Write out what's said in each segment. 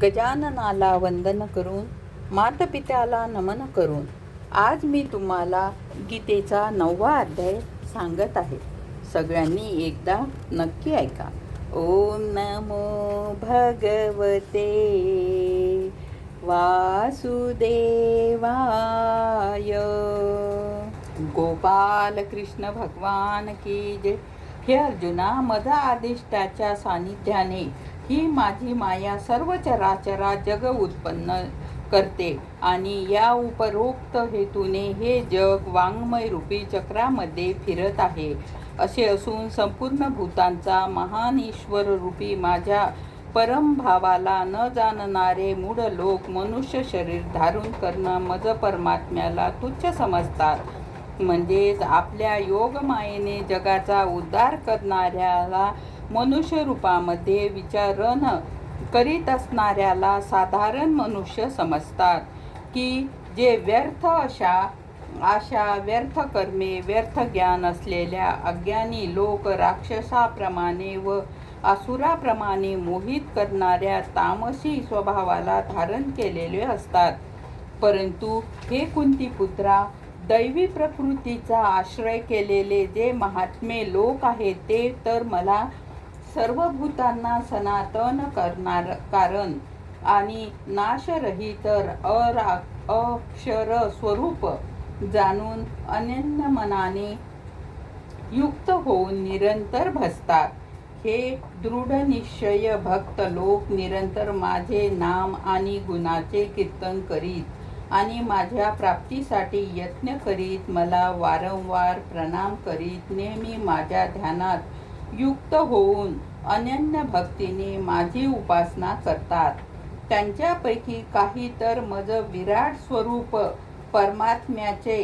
गजाननाला वंदन करून, मातपित्याला नमन करून आज मी तुम्हाला गीतेचा 9वा अध्याय सांगत आहे. सगळ्यांनी एकदा नक्की ऐका. ओम नमो भगवते वासुदेवाय. गोपाल कृष्ण भगवान की जय. हे अर्जुना, मद आदिष्टाच्या सानिध्याने ही माझी माया सर्व चराचरा जग उत्पन्न करते आणि या उपरोक्त हेतूने हे जग वाङ्मय रूपी चक्रामध्ये फिरत आहे. असे असून संपूर्ण भूतांचा महान ईश्वर रूपी माझ्या परमभावाला न जाणणारे मूढ लोक मनुष्य शरीर धारण करणं मज परमात्म्याला तुच्छ समजतात. म्हणजेच आपल्या योगमायेने जगाचा उद्धार करणाऱ्याला मनुष्य रूपामध्ये विचरण करीत असणाऱ्याला साधारण मनुष्य समजतात. की जे व्यर्थ आशा व्यर्थ कर्मे व्यर्थ ज्ञान असलेल्या अज्ञानी लोक राक्षसाप्रमाणे व असुराप्रमाणे मोहित करणाऱ्या तामसी स्वभावाला धारण केलेले असतात. परंतु हे कुंतीपुत्रा, दैवी प्रकृतीचा आश्रय केलेले जे महात्मे लोक आहेत ते तर मला सर्व भूतांना सनातन करणार कारण आणि नाशरहित अक्षर स्वरूप जाणून अनन्य मनाने युक्त होऊन निरंतर भजतात. हे दृढ निश्चय भक्त लोक निरंतर माझे नाम आणि गुणाचे कीर्तन करीत आणि माझ्या प्राप्तीसाठी यत्न करीत मला वारंवार प्रणाम करीत नेहमी माझ्या ध्यानात युक्त होऊन अनन्य भक्तीने माझी उपासना करतात. त्यांच्यापैकी काही तर मज विराट स्वरूप परमात्म्याचे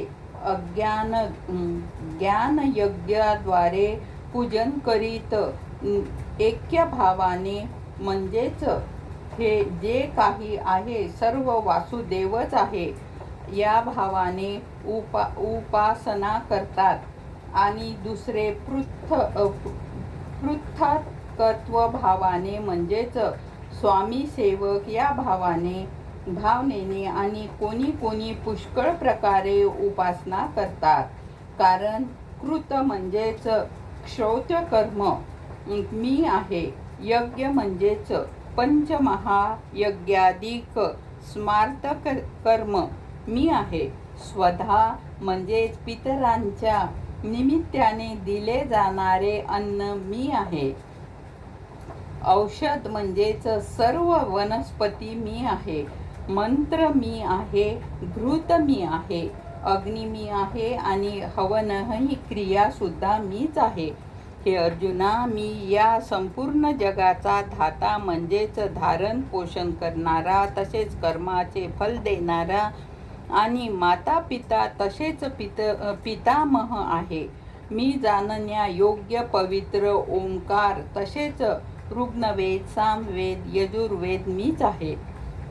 ज्ञानयज्ञाद्वारे पूजन करीत ऐक्य भावाने, म्हणजेच हे जे काही आहे सर्व वासुदेवच आहे या भावाने उपासना करतात. आणि दुसरे पृथक्त्व भावाने, म्हणजेच स्वामी सेवक या भावनेने आणि कोणी पुष्कळ प्रकारे उपासना करतात. कारण कृत म्हणजेच क्षौत्र कर्म मी आहे, यज्ञ म्हणजेच पंचमहायज्ञाधिक स्मार्त कर्म मी आहे, स्वधा म्हणजेच पितरांच्या निमित्ताने दिले जाणारे अन्न मी आहे, औषध म्हणजेच सर्व वनस्पती मी आहे, मंत्र मी आहे, घृत मी आहे, अग्नी मी आहे आणि हवन ही क्रिया सुद्धा मीच आहे. हे अर्जुना, मी या संपूर्ण जगाचा धाता म्हणजेच धारण पोषण करणारा, तसेच कर्माचे फल देणारा आणि माता पिता तसेच पितामह आहे. मी जाणण्या योग्य पवित्र ओंकार तसेच ऋग्वेद सामवेद यजुर्वेद मीच आहे.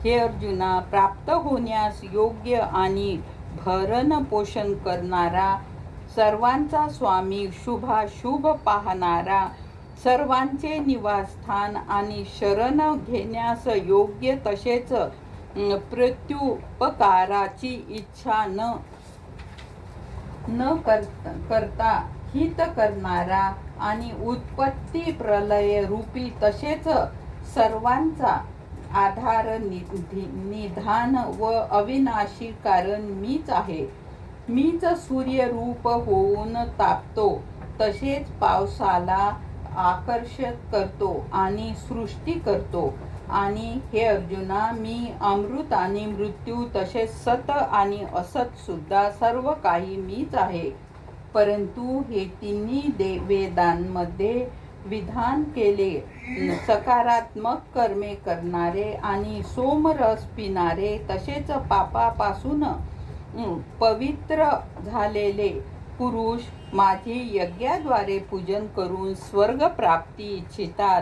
हे अर्जुना, प्राप्त होण्यास योग्य आणि भरण पोषण करणारा, सर्वांचा स्वामी, शुभाशुभ पाहणारा, सर्वांचे निवासस्थान आणि शरण घेण्यास योग्य तसेच प्रत्युपकाराची इच्छा न करता हित करणारा आणि उत्पत्ती प्रलय रूपी तसेच सर्वांचा आधार निधान व अविनाशी कारण मीच आहे. मीच सूर्यरूप होऊन तापतो, तसेच पावसाला आकर्षित करतो आणि सृष्टी करतो. आणि हे अर्जुना, मी अमृत आणि मृत्यू तसेच सत आणि असत सुद्धा सर्व काही मीच आहे. परंतु हे तिन्ही वेदांमध्ये विधान केले सकारात्मक कर्मे करणारे आणि सोमरस पिणारे तसेच पापापासून पवित्र झालेले पुरुष माझे यज्ञाद्वारे पूजन करून स्वर्ग प्राप्ती इच्छितात.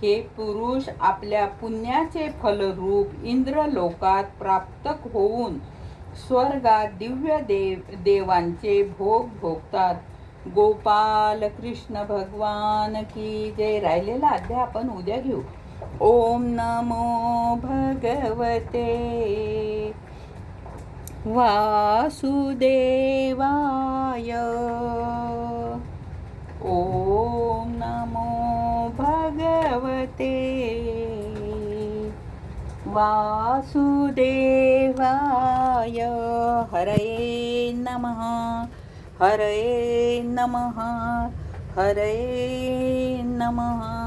हे पुरुष आपल्या पुण्याचे फलरूप इंद्रलोकात प्राप्त होऊन स्वर्गात दिव्य देवांचे भोग भोगतात. गोपाल कृष्ण भगवान की जय. राहिलेला अध्याय आपण उद्या घेऊ. ओम नमो भगवते वासुदेवाय. ओम नमो भगवते वासुदेवाय. हरये नमः, हरये नमः, हरये नमः.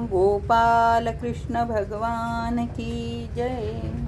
गोपाल कृष्ण भगवान की जय.